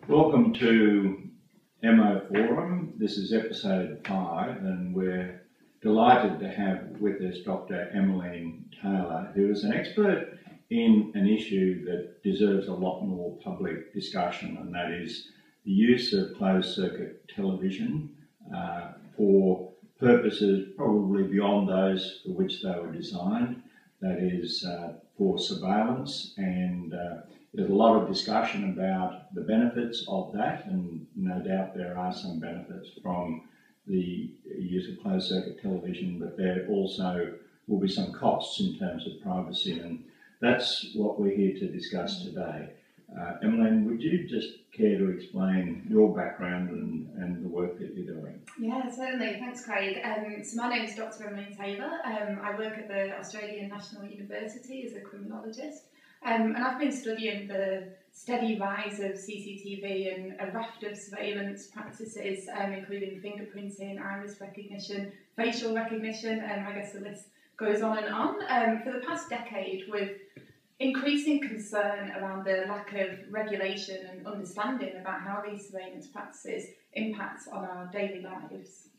Welcome to Emmo Forum. This is episode 5, and we're delighted to have with us Dr. Emmeline Taylor, who is an expert in an issue that deserves a lot more public discussion, and that is the use of closed-circuit television for purposes probably beyond those for which they were designed. That is for surveillance, and there's a lot of discussion about the benefits of that, and no doubt there are some benefits from the use of closed-circuit television, but there also will be some costs in terms of privacy, and that's what we're here to discuss today. Emmeline, would you just care to explain your background and the work that you're doing? Yeah, certainly. Thanks, Craig. So my name is Dr. Emmeline Taylor. I work at the Australian National University as a criminologist. And I've been studying the steady rise of CCTV and a raft of surveillance practices, including fingerprinting, iris recognition, facial recognition, and I guess the list goes on and on. For the past decade, with increasing concern around the lack of regulation and understanding about how these surveillance practices impact on our daily lives.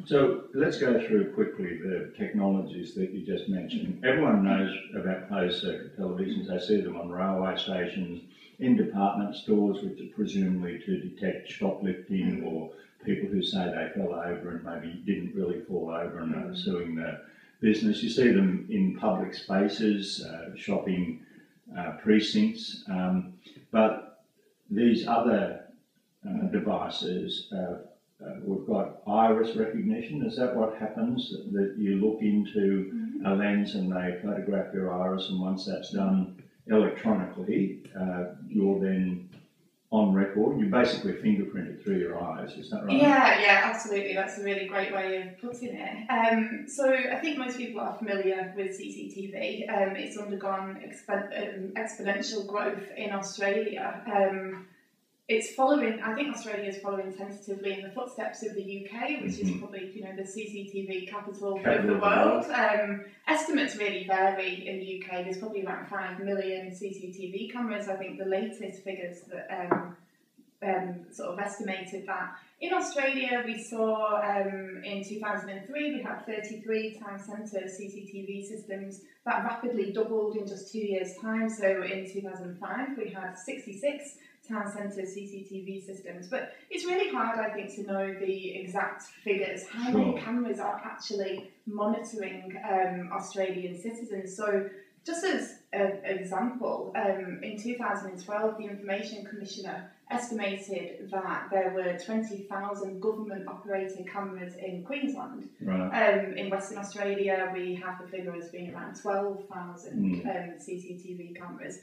So let's go through quickly the technologies that you just mentioned. Everyone knows about closed-circuit televisions. They see them on railway stations, in department stores, which are presumably to detect shoplifting or people who say they fell over and maybe didn't really fall over and are suing the business. You see them in public spaces, shopping precincts, but these other devices, we've got iris recognition. Is that what happens? That you look into a lens and they photograph your iris, and once that's done electronically, you're then on record. You basically fingerprint it through your eyes. Is that right? Yeah, absolutely. That's a really great way of putting it. So I think most people are familiar with CCTV. It's undergone exponential growth in Australia. It's following, I think Australia is following tentatively in the footsteps of the UK, which is probably, the CCTV capital of the world. Estimates really vary in the UK. There's probably around 5 million CCTV cameras. I think the latest figures that sort of estimated that. In Australia, we saw in 2003, we had 33 town centre CCTV systems. That rapidly doubled in just 2 years' time. So in 2005, we had 66 town centre CCTV systems, but it's really hard, I think, to know the exact figures. How many cameras are actually monitoring Australian citizens? So, just as an example, in 2012, the Information Commissioner estimated that there were 20,000 government-operated cameras in Queensland. Right. In Western Australia, we have the figure as being around 12,000 CCTV cameras.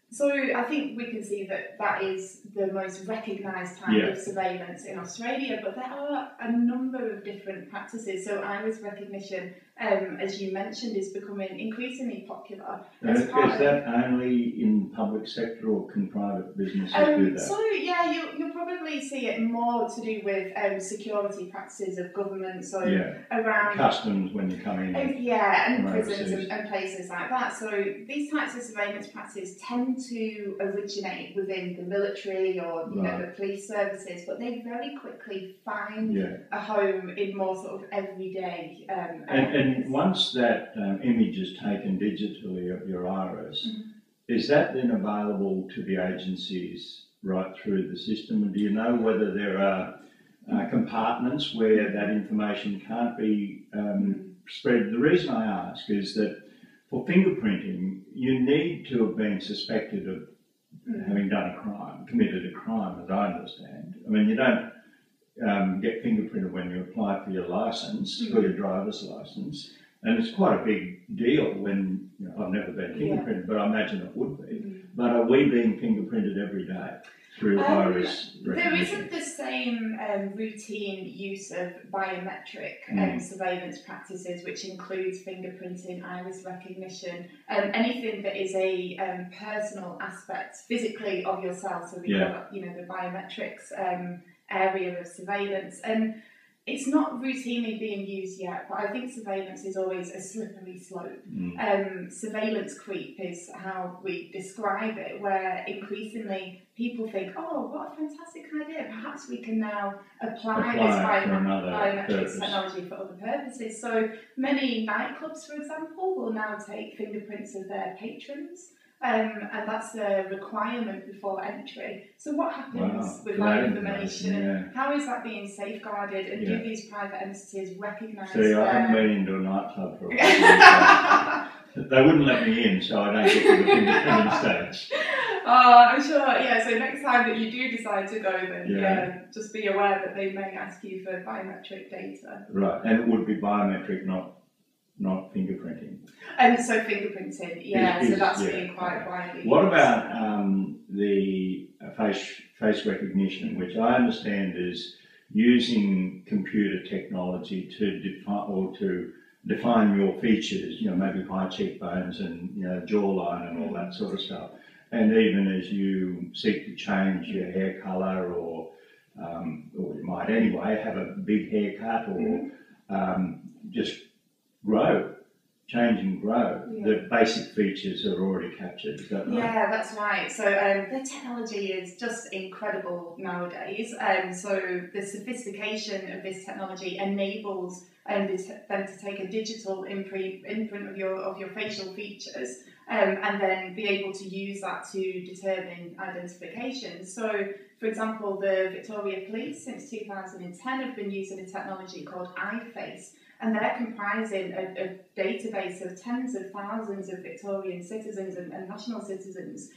So I think we can see that that is the most recognised type of surveillance in Australia, but there are a number of different practices. So iris recognition, as you mentioned, is becoming increasingly popular. Is that only in public sector, or can private businesses do that? So yeah, you'll probably see it more to do with security practices of government. So around customs when you come in. And prisons and places like that. So these types of surveillance practices tend to originate within the military or the police services, but they very quickly find a home in more sort of everyday and once that image is taken digitally of your iris, is that then available to the agencies right through the system? And do you know whether there are compartments where that information can't be spread? The reason I ask is that for fingerprinting, you need to have been suspected of having done a crime, committed a crime, as I understand. I mean, you don't get fingerprinted when you apply for your licence, for your driver's licence, and it's quite a big deal when, I've never been fingerprinted, but I imagine it would be. But are we being fingerprinted every day through iris recognition? There isn't the same routine use of biometric surveillance practices, which includes fingerprinting, iris recognition, anything that is a personal aspect physically of yourself. So we've got, the biometrics area of surveillance. And it's not routinely being used yet, but I think surveillance is always a slippery slope. Surveillance creep is how we describe it, where increasingly people think, oh, what a fantastic idea, perhaps we can now apply this biometrics technology for other purposes. So many nightclubs, for example, will now take fingerprints of their patrons. And that's a requirement before entry. So what happens with that information? Yeah. How is that being safeguarded? And do these private entities recognise See, I haven't been into a nightclub for a while. They wouldn't let me in, so I don't get to the fingerprint stage. Oh, I'm sure, yeah, so next time that you do decide to go, then just be aware that they may ask you for biometric data. Right, and it would be biometric, not fingerprinting. And so fingerprinting, so that's being quite widely used. What about the face recognition, which I understand is using computer technology to define your features, maybe high cheekbones and jawline and all that sort of stuff. And even as you seek to change your hair colour or you might anyway have a big haircut or just change and grow. The basic features are already captured, is that right? Yeah, that's right. So the technology is just incredible nowadays. So the sophistication of this technology enables them to take a digital imprint of your facial features and then be able to use that to determine identification. So, for example, the Victoria Police since 2010 have been using a technology called iFace, and they're comprising a database of tens of thousands of Victorian citizens and national citizens,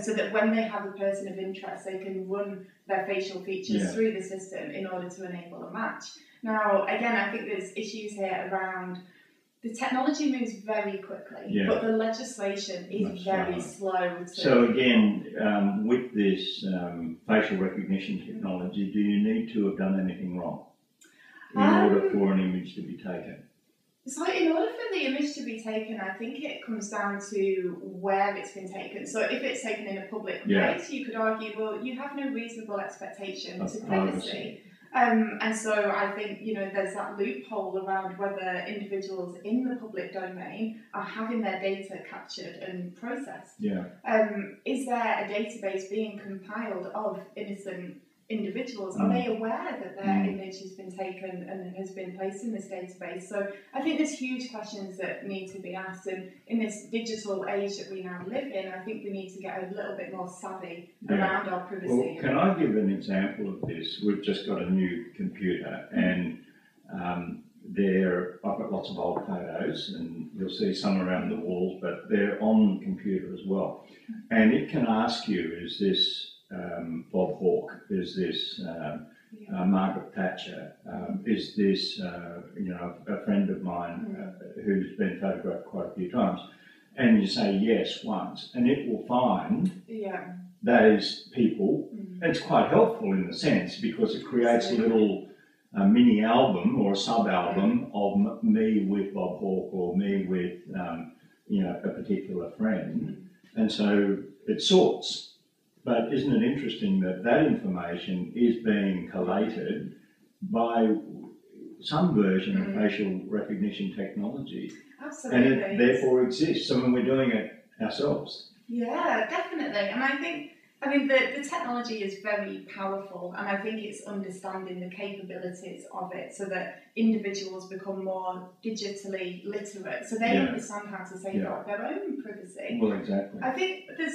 so that when they have a person of interest, they can run their facial features through the system in order to enable a match. Now, again, I think there's issues here around the technology moves very quickly, but the legislation is very slow. So again, with this facial recognition technology, do you need to have done anything wrong in order for an image to be taken? So in order for the image to be taken, I think it comes down to where it's been taken. So if it's taken in a public place, you could argue, well, you have no reasonable expectation to privacy. And so I think, there's that loophole around whether individuals in the public domain are having their data captured and processed. Is there a database being compiled of innocent individuals? Are they aware that their image has been taken and has been placed in this database? So I think there's huge questions that need to be asked, and in this digital age that we now live in, I think we need to get a little bit more savvy around our privacy. Well, can I give an example of this? We've just got a new computer, and I've got lots of old photos, and you'll see some around the walls, but they're on the computer as well. And it can ask you, is this Bob Hawke? Is this Margaret Thatcher? Is this a friend of mine who's been photographed quite a few times? And you say yes once, and it will find those people. And it's quite helpful in the sense because it creates a little mini album or a sub album of me with Bob Hawke or me with a particular friend, and so it sorts. But isn't it interesting that that information is being collated by some version of facial recognition technology? Absolutely. And it therefore exists. I mean, we're doing it ourselves. Yeah, definitely. And I think, the technology is very powerful, and I think it's understanding the capabilities of it so that individuals become more digitally literate, so they understand how to safeguard their own privacy. Well, exactly. I think there's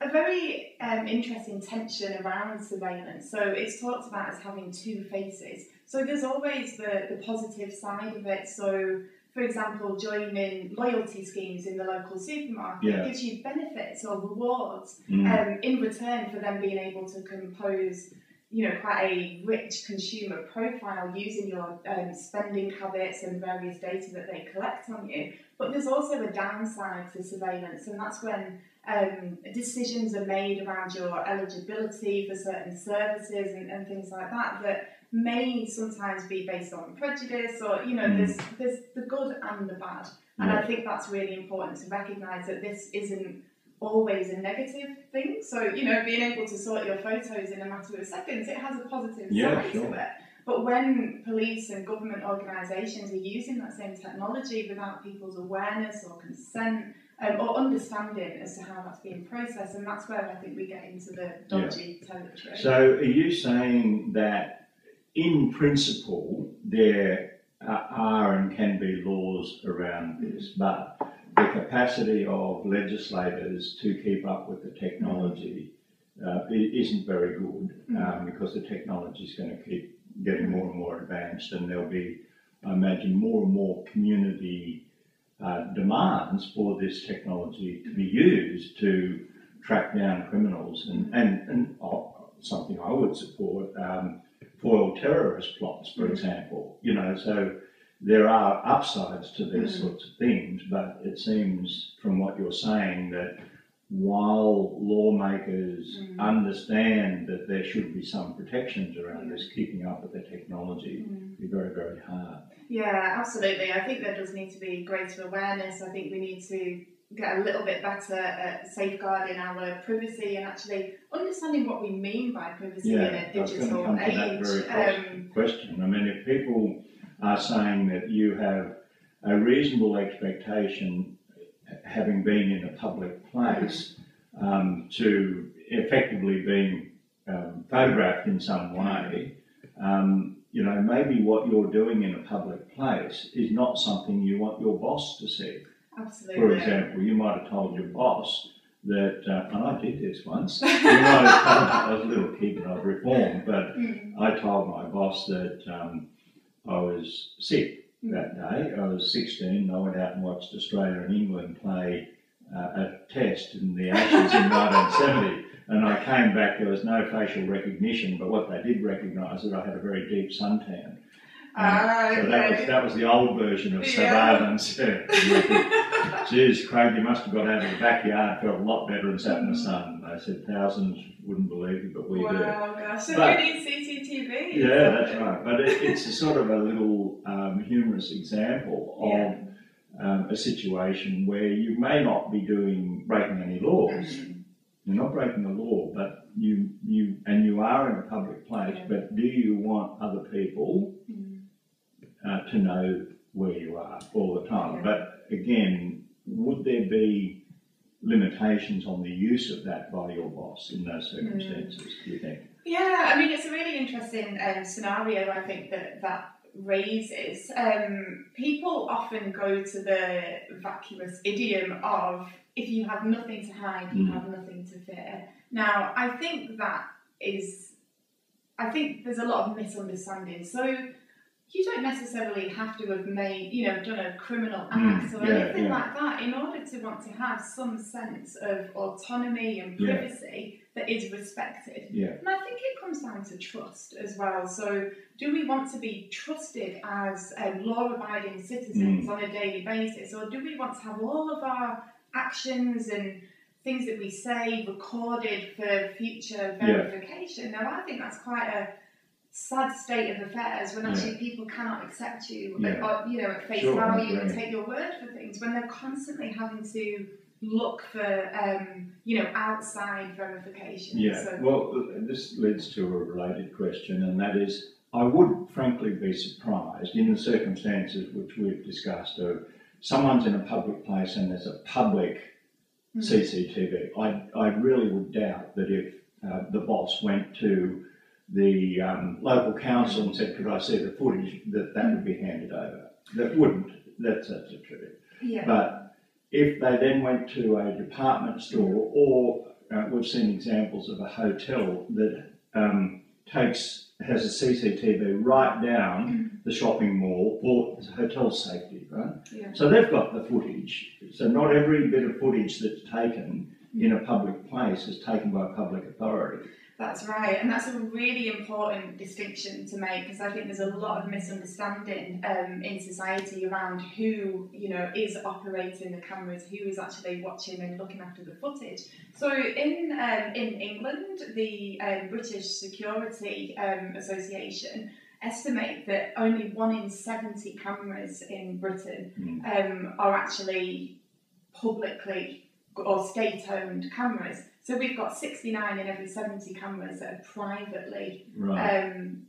a very interesting tension around surveillance. So it's talked about as having two faces. So there's always the positive side of it. So, for example, joining loyalty schemes in the local supermarket gives you benefits or rewards in return for them being able to compose, quite a rich consumer profile using your spending habits and various data that they collect on you. But there's also a downside to surveillance, and that's when decisions are made around your eligibility for certain services and things like that may sometimes be based on prejudice or, there's the good and the bad. And I think that's really important to recognise that this isn't always a negative thing. So, being able to sort your photos in a matter of seconds, it has a positive side to it. But when police and government organisations are using that same technology without people's awareness or consent or understanding as to how that's being processed, and that's where I think we get into the dodgy territory. So are you saying that in principle there are and can be laws around this, but the capacity of legislators to keep up with the technology isn't very good, because the technology is going to keep getting more and more advanced, and there'll be, I imagine, more and more community demands for this technology to be used to track down criminals and something I would support, foil terrorist plots, for example. You know, so there are upsides to these sorts of things, but it seems from what you're saying that while lawmakers understand that there should be some protections around this, keeping up with the technology will be very, very hard. Yeah, absolutely. I think there does need to be greater awareness. I think we need to get a little bit better at safeguarding our privacy and actually understanding what we mean by privacy in a digital age. That very question. I mean, if people are saying that you have a reasonable expectation, having been in a public place, to effectively being photographed in some way, you know, maybe what you're doing in a public place is not something you want your boss to see. Absolutely. For example, you might have told your boss that, and I did this once, you might have told, I was a little kid and I've reformed, but I told my boss that I was sick that day. I was 16 and I went out and watched Australia and England play a test in the Ashes in 1970. And I came back, there was no facial recognition, but what they did recognise that I had a very deep suntan. So that was the old version of surveillance. Geez, Craig, you must have got out of the backyard, felt a lot better and sat in the sun. They said thousands wouldn't believe you, but we do. Wow, gosh. So you need CCTV. Yeah, that's right. But it's a sort of a little humorous example of a situation where you may not be breaking any laws. You're not breaking the law, but you are in a public place, but do you want other people to know where you are all the time? But again, would there be limitations on the use of that by your boss in those circumstances, do you think? Yeah, I mean, it's a really interesting scenario, I think, that raises. People often go to the vacuous idiom of, if you have nothing to hide, you have nothing to fear. Now, I think there's a lot of misunderstanding. So you don't necessarily have to have done a criminal act or anything like that in order to want to have some sense of autonomy and privacy that is respected. And I think it comes down to trust as well. So do we want to be trusted as law-abiding citizens on a daily basis, or do we want to have all of our actions and things that we say recorded for future verification? Now, I think that's quite a sad state of affairs when actually people cannot accept you, at face value and take your word for things, when they're constantly having to look for, outside verification. Well, this leads to a related question, and that is, I would frankly be surprised in the circumstances which we've discussed of someone's in a public place and there's a public CCTV. I really would doubt that if the boss went to the local council and said, could I see the footage, that would be handed over. That wouldn't. That's the truth. But if they then went to a department store, or we've seen examples of a hotel that has a CCTV right down the shopping mall for hotel safety, right? So they've got the footage. So not every bit of footage that's taken in a public place is taken by public authority. That's right, and that's a really important distinction to make, because I think there's a lot of misunderstanding in society around who is operating the cameras, who is actually watching and looking after the footage. So in England, the British Security Association estimate that only 1 in 70 cameras in Britain are actually publicly or state-owned cameras. So we've got 69 in every 70 cameras that are privately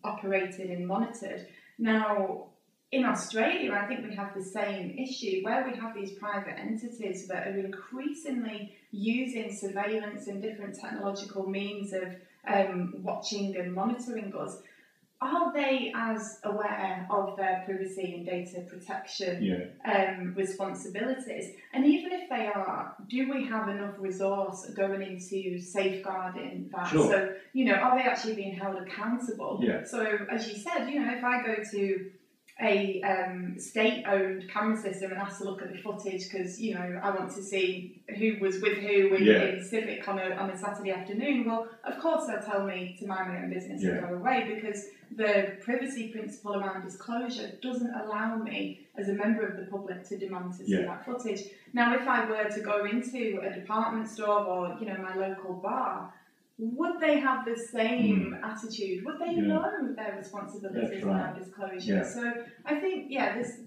operated and monitored. Now, in Australia, I think we have the same issue where we have these private entities that are increasingly using surveillance and different technological means of watching and monitoring us. Are they as aware of their privacy and data protection responsibilities? And even if they are, do we have enough resource going into safeguarding that? Sure. So, you know, are they actually being held accountable? Yeah. So, as you said, you know, if I go to a state-owned camera system and ask to look at the footage because, you know, I want to see who was with who in Civic on a Saturday afternoon, well, of course they'll tell me to mind my own business and go away, because the privacy principle around disclosure doesn't allow me as a member of the public to demand to see that footage. Now, if I were to go into a department store or, you know, my local bar, would they have the same attitude? Would they know their responsibilities around disclosure? So I think,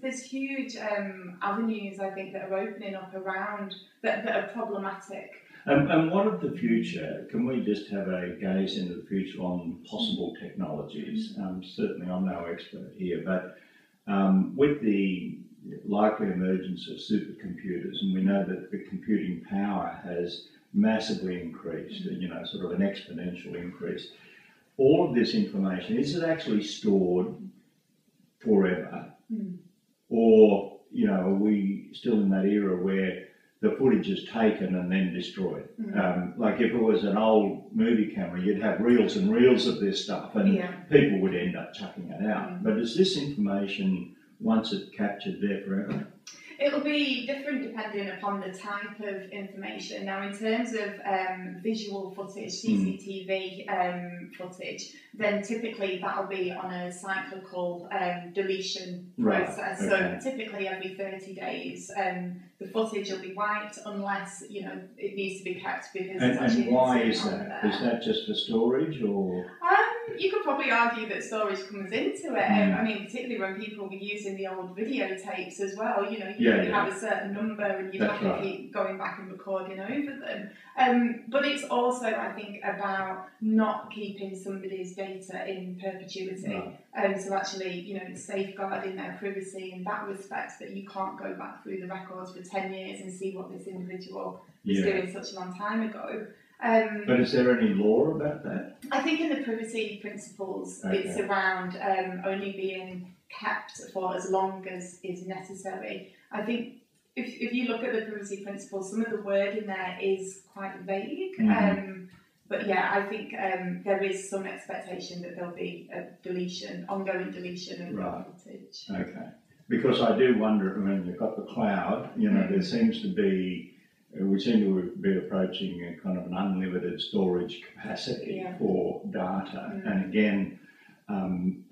there's huge avenues, I think, that are opening up around that are problematic. And what of the future? Can we just have a gaze into the future on possible technologies? Certainly I'm no expert here, but with the likely emergence of supercomputers, and we know that the computing power has massively increased, you know, sort of an exponential increase. All of this information, is it actually stored forever? Or, you know, are we still in that era where the footage is taken and then destroyed? Like if it was an old movie camera, you'd have reels and reels of this stuff and people would end up chucking it out. But is this information, once it's captured, there forever? It'll be different depending upon the type of information. Now, in terms of visual footage, CCTV footage, then typically that'll be on a cyclical deletion process. So typically every 30 days, the footage will be wiped unless, you know, it needs to be kept because it's actually. And why is that? Is that just for storage or? You could probably argue that storage comes into it. I mean, particularly when people were using the old videotapes as well, you know, you have a certain number and you'd have to keep going back and recording over them. But it's also, I think, about not keeping somebody's data in perpetuity. So actually, you know, safeguarding their privacy in that respect, that you can't go back through the records for 10 years and see what this individual was doing such a long time ago. But is there any law about that? I think in the privacy principles, it's around only being kept for as long as is necessary. I think if you look at the privacy principles, some of the word in there is quite vague. But yeah, I think there is some expectation that there'll be a deletion, ongoing deletion of footage. Okay. Because I do wonder, I mean, you've got the cloud, you know, there seems to be, we seem to be approaching a kind of an unlimited storage capacity for data. And again,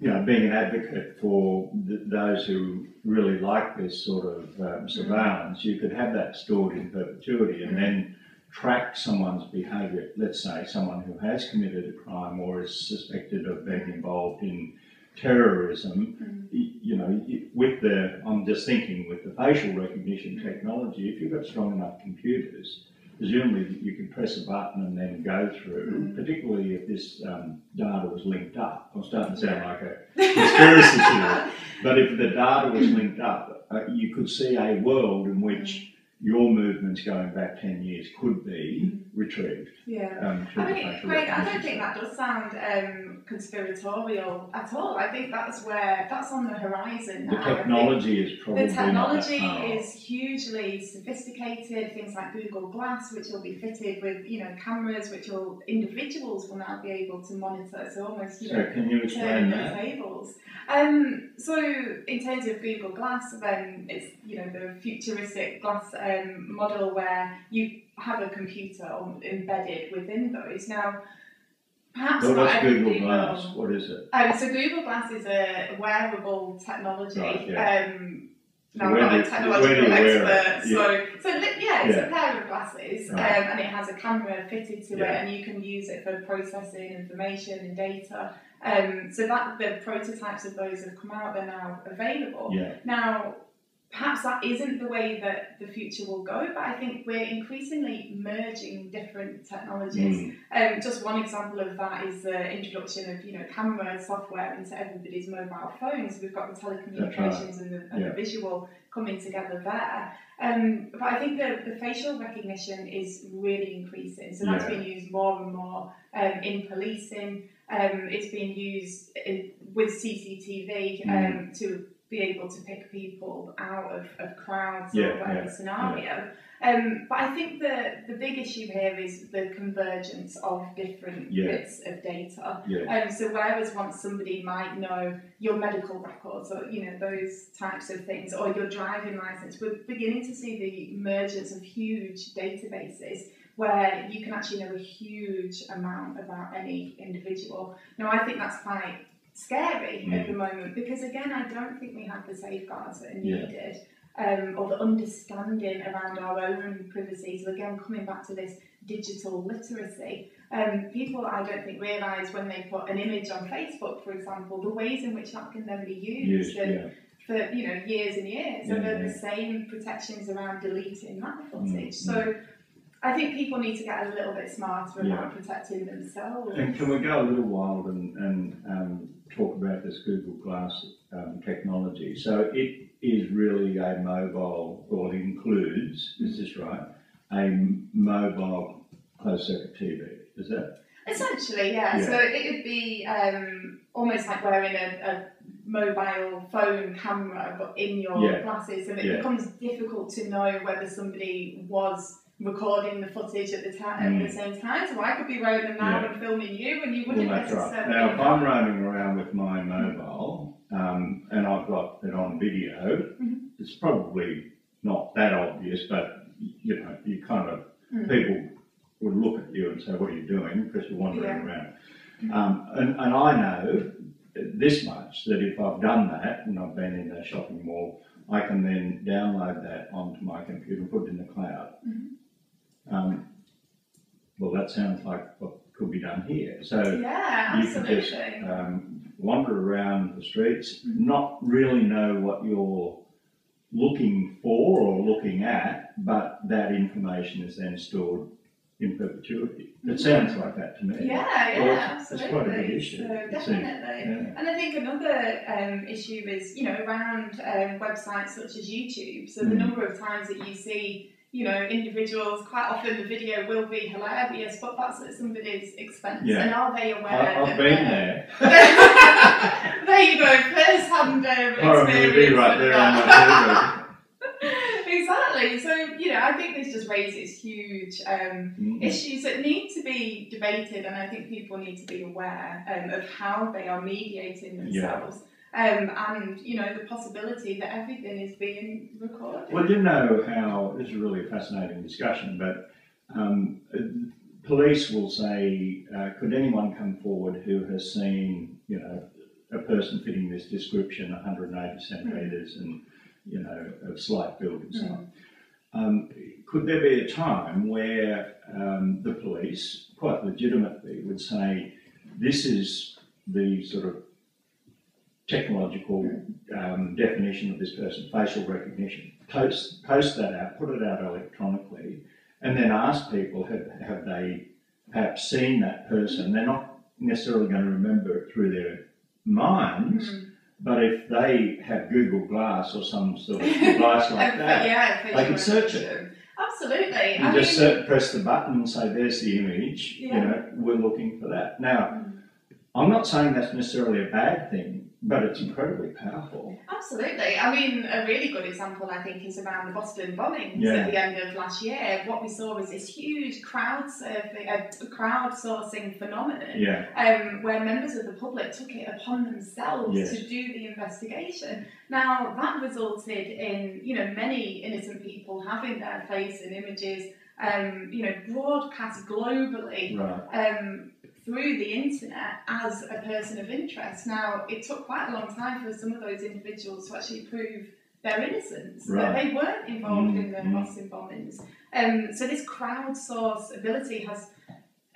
you know, being an advocate for those who really like this sort of surveillance, you could have that stored in perpetuity and then track someone's behaviour. Let's say someone who has committed a crime or is suspected of being involved in terrorism, you know, with the, I'm just thinking with the facial recognition technology, if you've got strong enough computers, presumably you can press a button and then go through, particularly if this data was linked up. I'm starting to sound like a conspiracy theorist, but if the data was linked up, you could see a world in which your movements going back 10 years could be retrieved. I mean, Craig, I don't think that does sound conspiratorial at all. I think that's on the horizon now. The technology is probably the technology is hugely sophisticated. Things like Google Glass, which will be fitted with, you know, cameras, which individuals will now be able to monitor. So almost, you know, can you explain that? Tables. So in terms of Google Glass, then it's, you know, the futuristic glass model where you have a computer embedded within those. Now, perhaps not what's Google Glass? What is it? So Google Glass is a wearable technology. Now, I'm not a technological expert, so it's a pair of glasses, and it has a camera fitted to it, and you can use it for processing information and data. So that the prototypes of those have come out; they're now available. Now, perhaps that isn't the way that the future will go, but I think we're increasingly merging different technologies. Just one example of that is the introduction of camera software into everybody's mobile phones. We've got the telecommunications and the visual coming together there. But I think the facial recognition is really increasing, so that's being used more and more in policing. It's being used with CCTV to be able to pick people out of crowds or whatever scenario. But I think the big issue here is the convergence of different bits of data. So whereas once somebody might know your medical records or those types of things, or your driving license, we're beginning to see the emergence of huge databases where you can actually know a huge amount about any individual. Now, I think that's quite scary at the moment, because again, I don't think we have the safeguards that are needed, or the understanding around our own privacy. So again, coming back to this digital literacy, people I don't think realise when they put an image on Facebook, for example, the ways in which that can then be used for years and years, and the same protections around deleting that footage. So I think people need to get a little bit smarter about protecting themselves. And can we go a little wild and talk about this Google Glass technology? So it is really a mobile, or it includes, is this right, a mobile closed-circuit TV, is that? Essentially, yeah. So it would be almost like wearing a mobile phone camera but in your glasses, and it becomes difficult to know whether somebody was recording the footage at the same time. So I could be wearing them now and filming you, and you wouldn't necessarily. Right. Now, if I'm roaming around with my mobile and I've got it on video, it's probably not that obvious, but you kind of people would look at you and say, "What are you doing?" Because you're wandering around. And I know this much, that if I've done that and I've been in a shopping mall, I can then download that onto my computer and put it in the cloud. Well, that sounds like what could be done here. So you can just wander around the streets, not really know what you're looking for or looking at, but that information is then stored in perpetuity. It sounds like that to me. Absolutely. It's quite a big issue. So definitely. And I think another issue is, around websites such as YouTube. So the number of times that you see individuals, quite often the video will be hilarious, but that's at somebody's expense. And are they aware? I've been there. There you go, first-hand experience. Right there on my Exactly. So, I think this just raises huge issues that need to be debated, and I think people need to be aware of how they are mediating themselves. And the possibility that everything is being recorded. Well, how this is really a fascinating discussion, but police will say, could anyone come forward who has seen, a person fitting this description, 180 centimetres and, a slight build and so on. Could there be a time where the police, quite legitimately, would say, this is the sort of technological definition of this person, facial recognition, post that out, put it out electronically, and then ask people, have they perhaps seen that person? They're not necessarily going to remember it through their minds, but if they have Google Glass or some sort of device like that, they can search it. Absolutely. You just press the button and say, there's the image, we're looking for that. Now, I'm not saying that's necessarily a bad thing, but it's incredibly powerful. Absolutely. I mean, a really good example, I think, is around the Boston bombings at the end of last year. What we saw was this huge crowdsourcing phenomenon where members of the public took it upon themselves to do the investigation. Now, that resulted in, many innocent people having their face and images, broadcast globally. Through the internet as a person of interest. Now, it took quite a long time for some of those individuals to actually prove their innocence, that they weren't involved in the Boston bombings. So this crowdsource ability has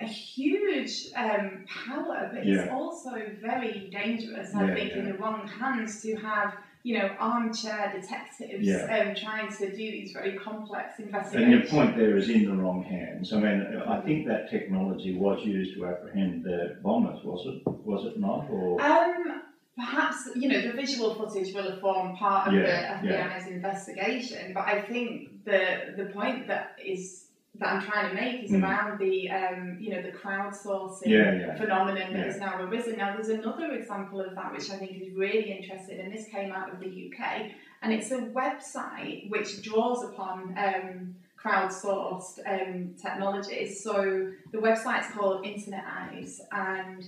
a huge power, but it's also very dangerous, I think, in the wrong hands to have armchair detectives trying to do these very complex investigations. And your point there is in the wrong hands. I mean, I think that technology was used to apprehend the bombers, was it not? Or perhaps, the visual footage will have formed part of the FBI's investigation, but I think the point that I'm trying to make is around the the crowdsourcing phenomenon that has now arisen. Now, there's another example of that which I think is really interesting, and this came out of the UK, and it's a website which draws upon crowdsourced technologies. So the website's called Internet Eyes, and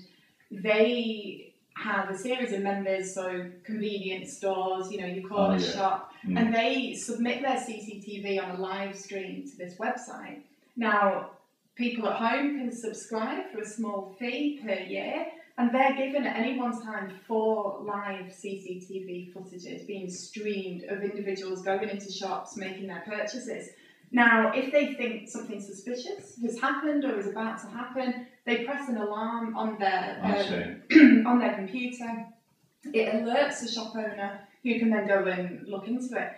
they have a series of members, so convenience stores, you call a shop, and they submit their CCTV on a live stream to this website. Now, people at home can subscribe for a small fee per year, and they're given at any one time 4 live CCTV footages being streamed of individuals going into shops, making their purchases. Now, if they think something suspicious has happened or is about to happen, they press an alarm on their on their computer. It alerts the shop owner, who can then go and look into it.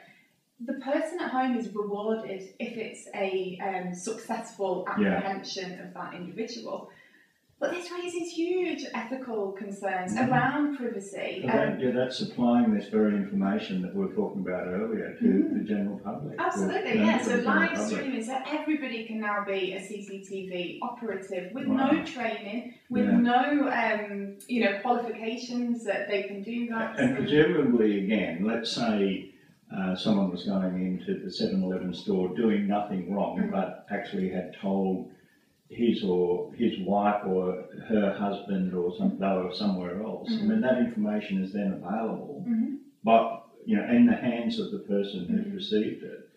The person at home is rewarded if it's a successful apprehension of that individual. But this raises huge ethical concerns around privacy. That's supplying this very information that we were talking about earlier to the general public. Absolutely, So live streaming, so everybody can now be a CCTV operative with no training, with no qualifications that they can do that. And presumably, again, let's say someone was going into the 7-Eleven store doing nothing wrong, but actually had told his wife or her husband or somewhere else. I mean, that information is then available, but in the hands of the person who's received it.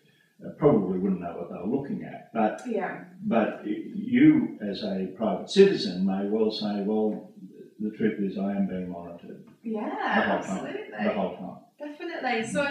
Probably wouldn't know what they were looking at, but you as a private citizen may well say, well, the truth is I am being monitored. Absolutely. The whole time. Definitely. So,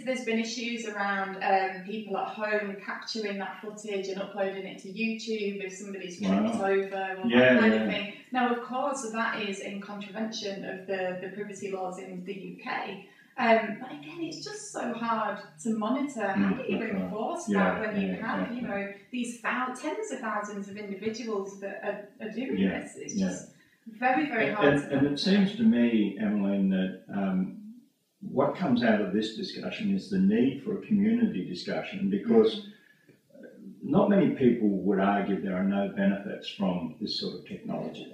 there's been issues around people at home capturing that footage and uploading it to YouTube if somebody's tripped over or that kind of thing. Now, of course, that is in contravention of the privacy laws in the UK. But again, it's just so hard to monitor. How do you enforce that when you have, these tens of thousands of individuals that are doing this? It's just very, very hard. And it seems to me, Emmeline, that what comes out of this discussion is the need for a community discussion, because not many people would argue there are no benefits from this sort of technology.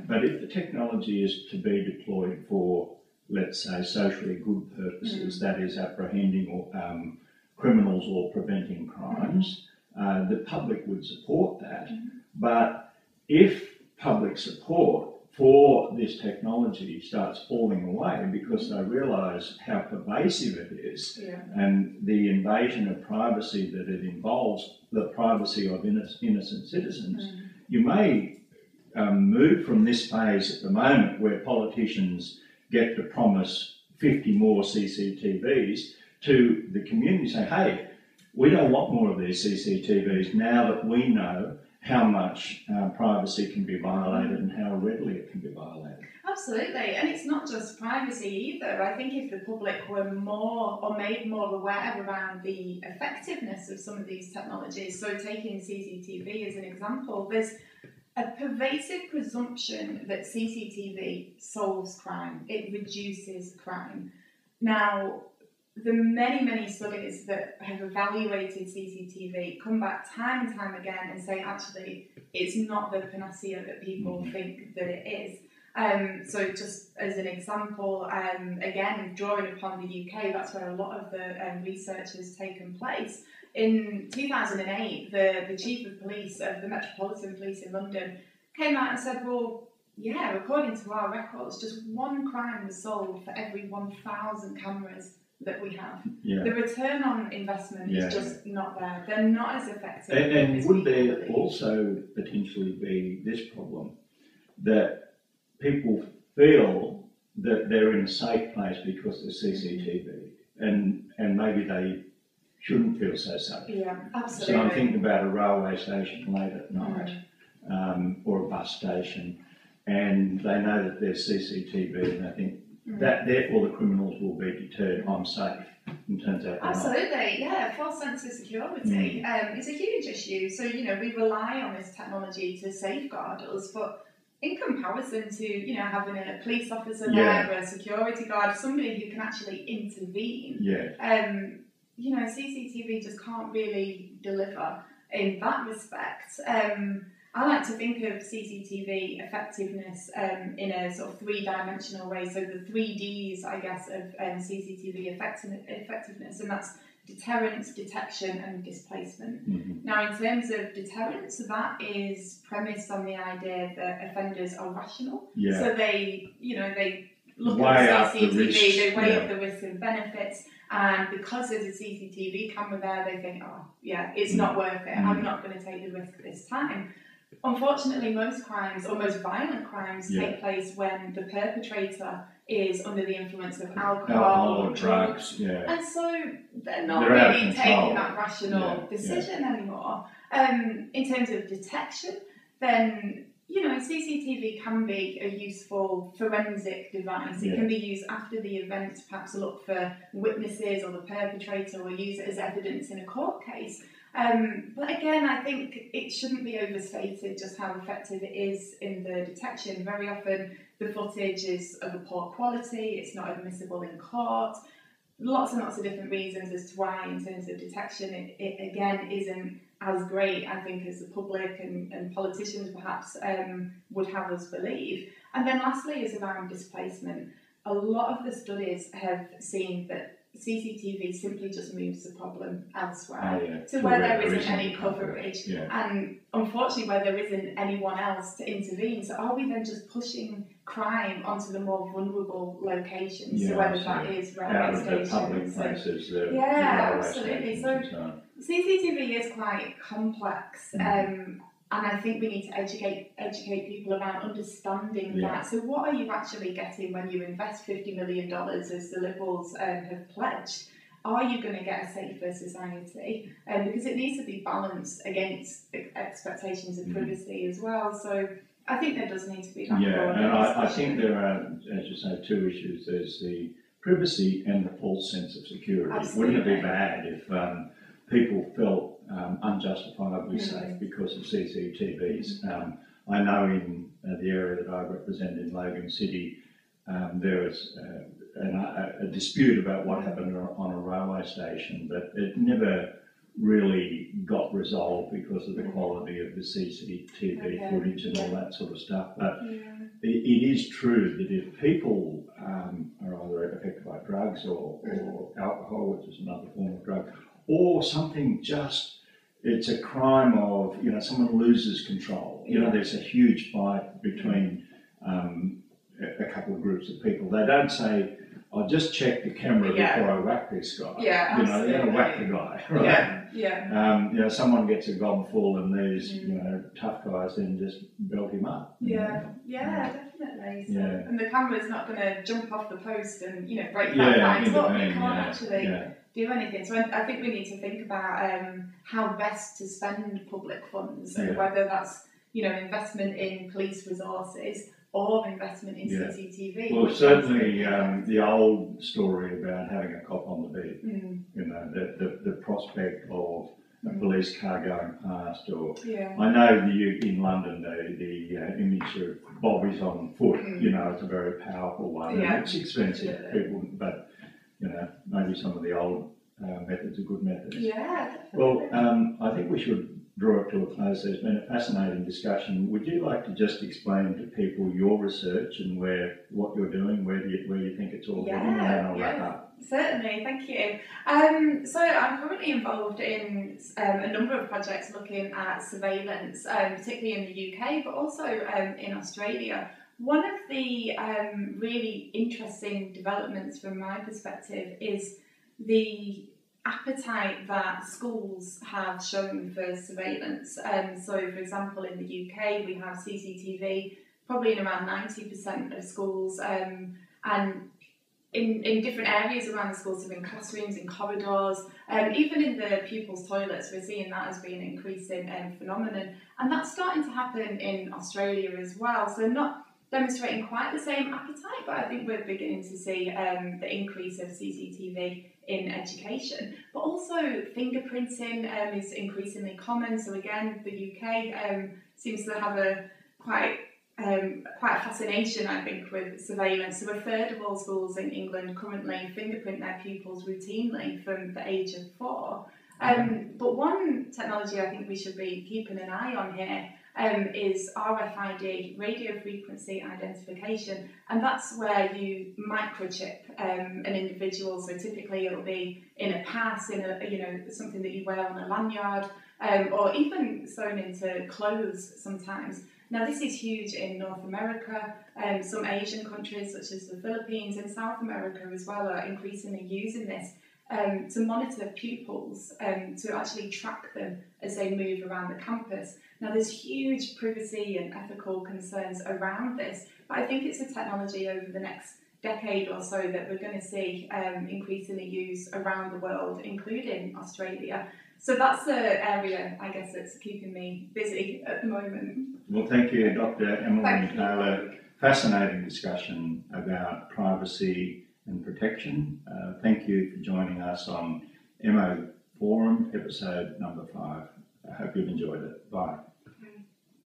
But if the technology is to be deployed for, let's say, socially good purposes, that is apprehending criminals or preventing crimes, the public would support that. But if public support for this technology starts falling away because they realise how pervasive it is and the invasion of privacy that it involves, the privacy of innocent citizens, you may move from this phase at the moment where politicians get to promise 50 more CCTVs to the community saying, hey, we don't want more of these CCTVs now that we know how much privacy can be violated and how readily it can be violated. Absolutely, and it's not just privacy either. I think if the public were more or made more aware around the effectiveness of some of these technologies, so taking CCTV as an example, there's a pervasive presumption that CCTV solves crime, it reduces crime. Now, the many studies that have evaluated CCTV come back time and time again and say, actually, it's not the panacea that people think that it is. So just as an example, again, drawing upon the UK, that's where a lot of the research has taken place. In 2008, the Chief of Police of the Metropolitan Police in London came out and said, well, yeah, according to our records, just one crime was solved for every 1,000 cameras that we have. The return on investment is just not there. They're not as effective. And would there also potentially be this problem that people feel that they're in a safe place because there's CCTV, and maybe they shouldn't feel so safe? Absolutely. So I'm thinking about a railway station late at night, or a bus station, and they know that there's CCTV, and they think, that therefore the criminals will be deterred. I'm safe. And turns out they're absolutely, yeah. False sense of security is a huge issue. So we rely on this technology to safeguard us, but in comparison to having a police officer there, a security guard, somebody who can actually intervene, CCTV just can't really deliver in that respect. I like to think of CCTV effectiveness in a sort of three-dimensional way. So the 3Ds, I guess, of CCTV effectiveness, and that's deterrence, detection, and displacement. Mm-hmm. Now, in terms of deterrence, that is premised on the idea that offenders are rational. Yeah. So they look at the CCTV, they weigh up the risks and benefits, and because there's a CCTV camera there, they think, oh, yeah, it's not worth it. I'm not going to take the risk this time. Unfortunately, most crimes, or most violent crimes, take place when the perpetrator is under the influence of alcohol or drugs. And so they're not really taking that rational decision anymore. In terms of detection, then CCTV can be a useful forensic device. It can be used after the event, perhaps to look for witnesses or the perpetrator, or use it as evidence in a court case. But again, I think it shouldn't be overstated just how effective it is in the detection. Very often the footage is of a poor quality, it's not admissible in court. Lots and lots of different reasons as to why, in terms of detection, it again isn't as great, I think, as the public and politicians perhaps would have us believe. And then lastly is around displacement. A lot of the studies have seen that CCTV simply just moves the problem elsewhere to where there isn't any coverage, and unfortunately where there isn't anyone else to intervene. So are we then just pushing crime onto the more vulnerable locations? So whether that is railway stations, public places, absolutely. So CCTV is quite complex. And I think we need to educate people around understanding that. So what are you actually getting when you invest $50 million, as the Liberals have pledged? Are you going to get a safer society? Because it needs to be balanced against expectations of privacy as well. So I think there does need to be that. And I think there are, as you say, two issues. There's the privacy and the false sense of security. Absolutely. Wouldn't it be bad if people felt unjustifiably safe because of CCTVs? I know in the area that I represent in Logan City, there was a dispute about what happened on a railway station, but it never really got resolved because of the quality of the CCTV footage and all that sort of stuff. But it is true that if people are either affected by drugs or alcohol, which is another form of drug, or something it's a crime of, someone loses control. There's a huge fight between a couple of groups of people. They don't say, I'll just check the camera before I whack this guy. They're going to whack the guy, right? Someone gets a gob full and these, tough guys then just belt him up. Definitely. So, and the camera's not going to jump off the post and, break that fine top. You can't actually do anything. So I think we need to think about how best to spend public funds, and whether that's, investment in police resources or investment in CCTV. Well, certainly the old story about having a cop on the beat, the prospect of a police car going past, or I know in London the image of bobbies on foot, it's a very powerful one. And it's expensive for people, but maybe some of the old methods are good methods. Well, I think we should draw it to a close. There's been a fascinating discussion. Would you like to just explain to people your research and what you're doing, where you think it's all heading, and then I'll wrap up? Certainly, thank you. So I'm currently involved in a number of projects looking at surveillance, particularly in the UK, but also in Australia. One of the really interesting developments from my perspective is the appetite that schools have shown for surveillance. So, for example, in the UK, we have CCTV probably in around 90% of schools, and in different areas around the schools, so in classrooms, in corridors, even in the pupils' toilets. We're seeing that as being an increasing phenomenon, and that's starting to happen in Australia as well. So not demonstrating quite the same appetite, but I think we're beginning to see the increase of CCTV in education. But also fingerprinting is increasingly common. So again, the UK seems to have a quite a fascination, I think, with surveillance. So a third of all schools in England currently fingerprint their pupils routinely from the age of 4. But one technology I think we should be keeping an eye on here is RFID, radio frequency identification, and that's where you microchip an individual. So typically it'll be in a pass, in a something that you wear on a lanyard, or even sewn into clothes sometimes. Now this is huge in North America. Some Asian countries such as the Philippines and South America as well are increasingly using this to monitor pupils, to actually track them as they move around the campus. Now there's huge privacy and ethical concerns around this, but I think it's a technology over the next decade or so that we're going to see increasingly used around the world, including Australia. So that's the area, I guess, that's keeping me busy at the moment. Well, thank you, Dr. Emmeline Taylor. Fascinating discussion about privacy and protection. Thank you for joining us on Emmo Forum, episode number 5. I hope you've enjoyed it. Bye.